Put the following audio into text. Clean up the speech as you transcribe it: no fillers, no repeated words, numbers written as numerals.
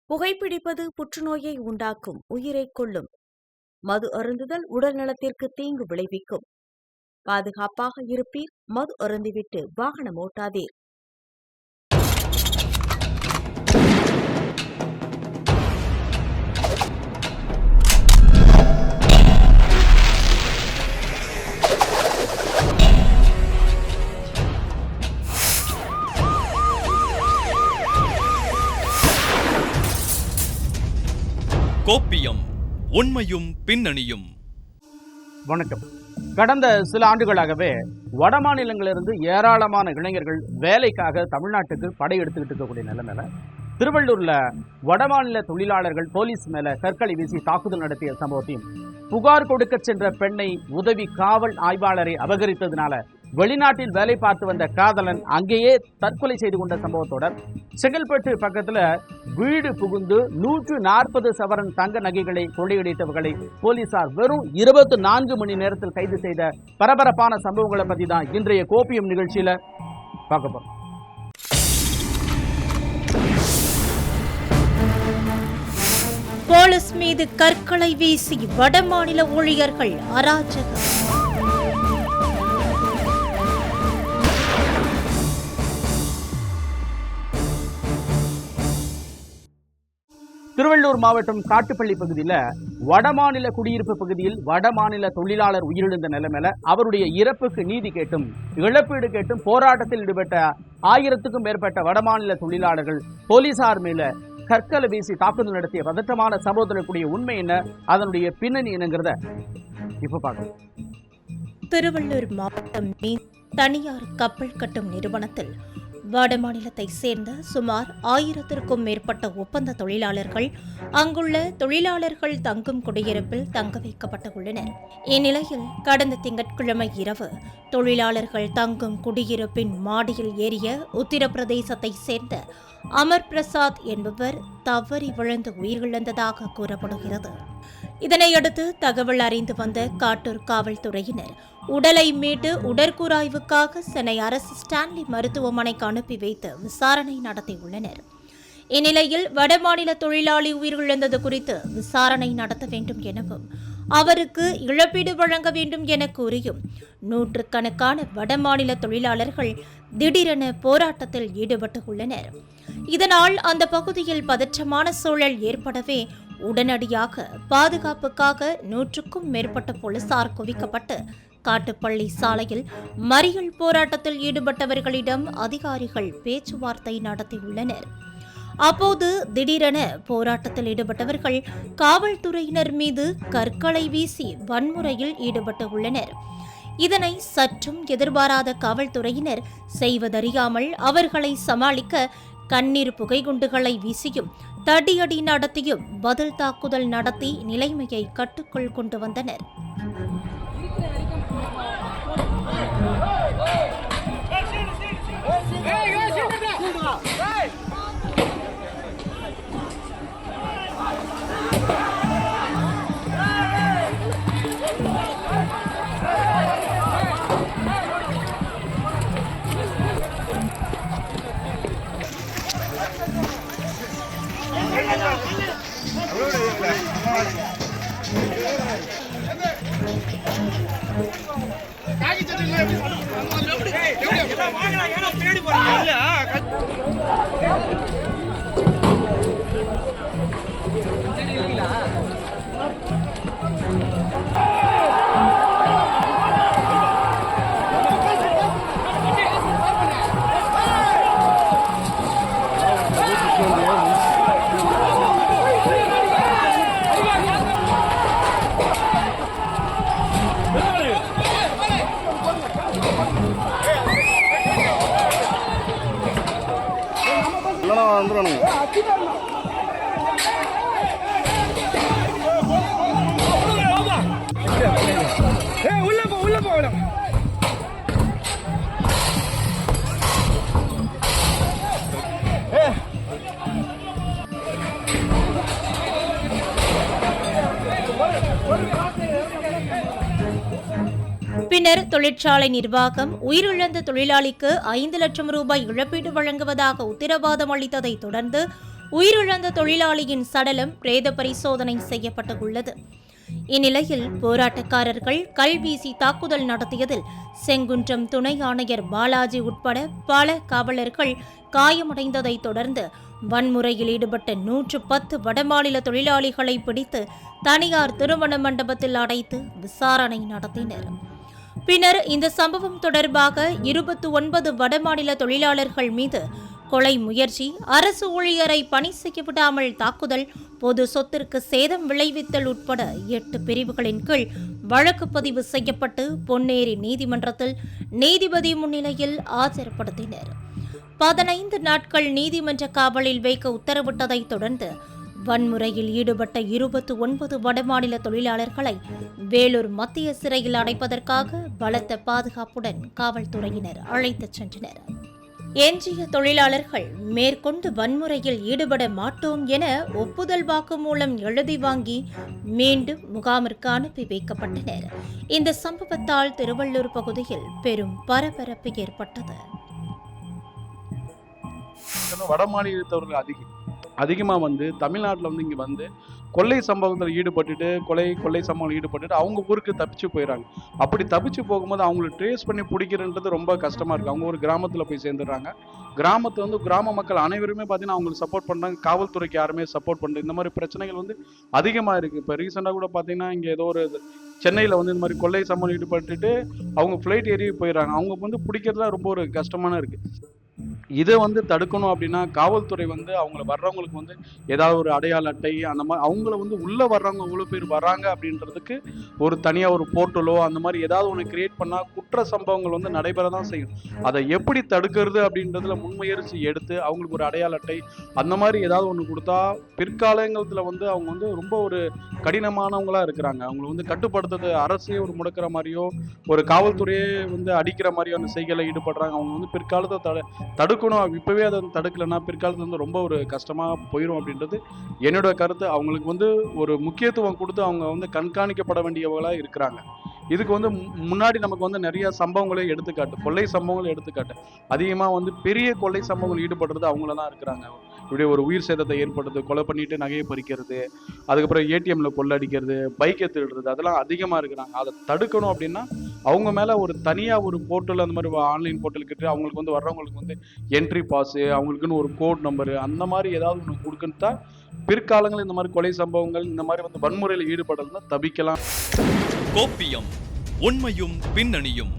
புகைப்பிடிப்பது புற்றுநோயை உண்டாக்கும், உயிரைக் கொல்லும். மது அருந்துதல் உடல் நலத்திற்கு தீங்கு விளைவிக்கும். பாதுகாப்பாக இருப்பீர், மது அருந்திவிட்டு வாகனம் ஓட்டாதீர். கோப்பியம், உண்மையும் பின்னணியும். வணக்கம். கடந்த சில ஆண்டுகளாகவே வட மாநிலங்களிலிருந்து ஏராளமான இளைஞர்கள் வேலைக்காக தமிழ்நாட்டுக்கு படையெடுத்துக்கிட்டு இருக்கக்கூடிய நிலைமையில திருவள்ளூர்ல வடமாநில தொழிலாளர்கள் போலீஸ் மேல கற்களை வீசி தாக்குதல் நடத்திய சம்பவத்தையும், புகார் கொடுக்க சென்ற பெண்ணை உதவி காவல் ஆய்வாளரை அபகரித்ததுனால வெளிநாட்டில் வேலை பார்த்து வந்த காதலன் அங்கேயே தற்கொலை செய்து கொண்ட சம்பவத்தோட செங்கல்பட்டு பக்கத்துல வீடு புகுந்து 140 சவரன் தங்க நகைகளை கொள்ளையடித்தவர்களை போலீசார் வெறும் 24 மணி நேரத்தில் கைது செய்த பரபரப்பான சம்பவங்களை பத்தி தான் இன்றைய கோப்பியம் நிகழ்ச்சியில பார்க்க போறோம். போலீஸ் மீது கற்களை வீசி வடமாநில ஊழியர்கள் அராஜகம். திருவள்ளூர் மாவட்டம் காட்டுப்பள்ளி பகுதியில் வடமாநில குடியிருப்பு பகுதியில் வடமாநில தொழிலாளர் உயிரிழந்த நிலைமையில அவருடைய இறப்புக்கு நீதி கேட்டும் இழப்பீடு கேட்டும் போராட்டத்தில் ஈடுபட்ட 1000க்கும் மேற்பட்ட வடமாநில தொழிலாளர்கள் போலீசார் மேல கற்களை வீசி தாக்குதல் நடத்திய பதற்றமான சம்பவத்தினுடைய உண்மை என்ன, அதனுடைய பின்னணி என்னங்கிறத இப்ப பார்க்கணும். திருவள்ளூர் மாவட்டம் தனியார் கப்பல் கட்டும் நிறுவனத்தில் வடமாநிலத்தை சேர்ந்த சுமார் 1000க்கும் மேற்பட்ட ஒப்பந்த தொழிலாளர்கள் அங்குள்ள தொழிலாளர்கள் தங்கும் குடியிருப்பில் தங்க வைக்கப்பட்டுள்ளனர். இந்நிலையில் கடந்த திங்கட்கிழமை இரவு தொழிலாளர்கள் தங்கும் குடியிருப்பின் மாடியில் ஏறிய உத்தரப்பிரதேசத்தை சேர்ந்த அமர் பிரசாத் என்பவர் தவறி விழுந்து உயிரிழந்ததாக கூறப்படுகிறது. இதனையடுத்து தகவல் அறிந்து வந்த காட்டூர் காவல்துறையினர் உடலை மீட்டு உடற்கூராய்வுக்காக சென்னை அரசு ஸ்டான்லி மருத்துவமனைக்கு அனுப்பி வைத்து விசாரணை நடத்தியுள்ளனர். இந்நிலையில் வடமாநில தொழிலாளி உயிரிழந்தது குறித்து விசாரணை நடத்த வேண்டும் எனவும் அவருக்கு இழப்பீடு வழங்க வேண்டும் என கூறியும் நூற்றுக்கணக்கான வடமாநில தொழிலாளர்கள் திடீரென போராட்டத்தில் ஈடுபட்டுள்ளனர். இதனால் அந்த பகுதியில் பதற்றமான சூழல் ஏற்படவே உடனடியாக பாதுகாப்புக்காக 100க்கும் மேற்பட்ட போலீசார் குவிக்கப்பட்டு காட்டுப்பள்ளி சாலையில் மறியல் போராட்டத்தில் ஈடுபட்டவர்களிடம் அதிகாரிகள் பேச்சுவார்த்தை நடத்தியுள்ளனர். அப்போது திடீரென போராட்டத்தில் ஈடுபட்டவர்கள் காவல்துறையினர் மீது கற்களை வீசி வன்முறையில் ஈடுபட்டுள்ளனர். இதனை சற்றும் எதிர்பாராத காவல்துறையினர் செய்வதறியாமல் அவர்களை சமாளிக்க கண்ணீர் புகைகுண்டுகளை வீசியும் தடியடி நடத்தியும் பதில் தாக்குதல் நடத்தி நிலைமையை கட்டுக்குள் கொண்டு வந்தனர். பின்னர் தொழிற்சாலை நிர்வாகம் உயிரிழந்த தொழிலாளிக்கு 5 லட்சம் ரூபாய் இழப்பீடு வழங்குவதாக உத்தரவாதம் அளித்ததை தொடர்ந்து உயிரிழந்த தொழிலாளியின் சடலம் பிரேத பரிசோதனை செய்யப்பட்டுள்ளது. இந்நிலையில் போராட்டக்காரர்கள் கல்வீசி தாக்குதல் நடத்தியதில் செங்குன்றம் துணை ஆணையர் பாலாஜி உட்பட பல காவலர்கள் காயமடைந்ததை தொடர்ந்து வன்முறையில் ஈடுபட்ட 110 வடமாநில தொழிலாளிகளை பிடித்து தனியார் திருமண மண்டபத்தில் அடைத்து விசாரணை நடத்தினர். பின்னர் இந்த சம்பவம் தொடர்பாக 29 வடமாநில தொழிலாளர்கள் மீது கொலை முயற்சி, அரசு ஊழியரை பணி செய்ய விடாமல் தாக்குதல், பொது சொத்திற்கு சேதம் விளைவித்தல் உட்பட 8 பிரிவுகளின் கீழ் வழக்கு பதிவு செய்யப்பட்டு பொன்னேரி நீதிமன்றத்தில் நீதிபதி முன்னிலையில் ஆஜர்படுத்தினர். 15 நாட்கள் நீதிமன்ற காவலில் வைக்க உத்தரவிட்டதை தொடர்ந்து வன்முறையில் ஈடுபட்ட 29 வடமாநில தொழிலாளர்களை வேலூர் மத்திய சிறையில் அடைப்பதற்காக பலத்த பாதுகாப்புடன் காவல்துறையினர் அழைத்துச் சென்றனர். எஞ்சிய தொழிலாளர்கள் மேற்கொண்டு வன்முறையில் ஈடுபட மாட்டோம் என ஒப்புதல் வாக்குமூலம் எழுதி வாங்கி மீண்டும் முகாமிற்கு அனுப்பி வைக்கப்பட்டனர். இந்த சம்பவத்தால் திருவள்ளூர் பகுதியில் பெரும் பரபரப்பு ஏற்பட்டது. வட மாநிலத்தவர்கள் அதிகமாக தமிழ்நாட்டில் இங்கே கொள்ளை சம்பவத்தில் ஈடுபட்டுட்டு கொள்ளை சம்பவம் ஈடுபட்டுட்டு அவங்க ஊருக்கு தப்பிச்சு போயிடறாங்க. அப்படி தப்பிச்சு போகும்போது அவங்களை ட்ரேஸ் பண்ணி பிடிக்கிறன்றது ரொம்ப கஷ்டமாக இருக்குது. அவங்க ஒரு கிராமத்தில் போய் சேர்ந்துடுறாங்க. கிராம மக்கள் அனைவருமே பார்த்தீங்கன்னா அவங்களுக்கு சப்போர்ட் பண்ணுறாங்க. காவல்துறைக்கு யாருமே சப்போர்ட் பண்ணுறது. இந்த மாதிரி பிரச்சனைகள் அதிகமாக இருக்குது. இப்போ ரீசெண்டாக கூட பார்த்தீங்கன்னா இங்கே ஏதோ ஒரு சென்னையில் இந்த மாதிரி கொள்ளை சம்பவம் ஈடுபட்டுட்டு அவங்க ஃப்ளைட் ஏறி போயிடறாங்க. அவங்க பிடிக்கிறதுலாம் ரொம்ப ஒரு கஷ்டமான இருக்குது. இதை தடுக்கணும் அப்படின்னா காவல்துறை அவங்கள வர்றவங்களுக்கு ஏதாவது ஒரு அடையாள அட்டை அந்த மாதிரி அவங்கள உள்ளே வர்றவங்க எவ்வளோ பேர் வராங்க அப்படின்றதுக்கு ஒரு தனியாக ஒரு போர்ட்டலோ அந்த மாதிரி ஏதாவது ஒன்று கிரியேட் பண்ணால் குற்ற சம்பவங்கள் நடைபெற தான் செய்யும். அதை எப்படி தடுக்கிறது அப்படின்றதுல முன்முயற்சி எடுத்து அவங்களுக்கு ஒரு அடையாள அட்டை அந்த மாதிரி ஏதாவது ஒன்று கொடுத்தா பிற்காலங்களில் அவங்க ரொம்ப ஒரு கடினமானவங்களா இருக்கிறாங்க. அவங்களை கட்டுப்படுத்துறது அரசே ஒரு முடக்கிற மாதிரியோ ஒரு காவல்துறையே அடிக்கிற மாதிரியான செய்களை ஈடுபடுறாங்க. அவங்க பிற்காலத்தை தடுக்கணும். இப்பவே அதை தடுக்கலைன்னா பிற்காலத்துல ரொம்ப ஒரு கஷ்டமா போயிடும் அப்படின்றது என்னோட கருத்து. அவங்களுக்கு ஒரு முக்கியத்துவம் கொடுத்து அவங்க கண்காணிக்கப்பட வேண்டியவங்களா இருக்கிறாங்க. இதுக்கு முன்னாடி நமக்கு நிறைய சம்பவங்களே எடுத்துக்காட்டு, கொள்ளை சம்பவங்களை எடுத்துக்காட்டு. அதிகமாக பெரிய கொள்ளை சம்பவங்கள் ஈடுபடுறது அவங்கள தான் இருக்கிறாங்க. இப்படி ஒரு உயிர் சேதத்தை ஏற்படுறது, கொலை பண்ணிட்டு நகையை பறிக்கிறது, அதுக்கப்புறம் ஏடிஎம்ல கொள்ளடிக்கிறது, பைக்கை திருடுறது, அதெல்லாம் அதிகமாக இருக்கிறாங்க. அதை தடுக்கணும் அப்படின்னா அவங்க மேலே ஒரு தனியாக ஒரு போர்ட்டல் அந்த மாதிரி ஆன்லைன் போர்ட்டல் கிட்ட அவங்களுக்கு வர்றவங்களுக்கு என்ட்ரி பாஸு, அவங்களுக்குன்னு ஒரு கோட் நம்பரு அந்த மாதிரி ஏதாவது ஒன்று கொடுக்குன்னு பிற்காலங்கள் இந்த மாதிரி கொலை சம்பவங்கள் இந்த மாதிரி வன்முறையில் ஈடுபடுறதுனா தவிக்கலாம். கோப்பியம், உண்மையும் பின்னணியும்.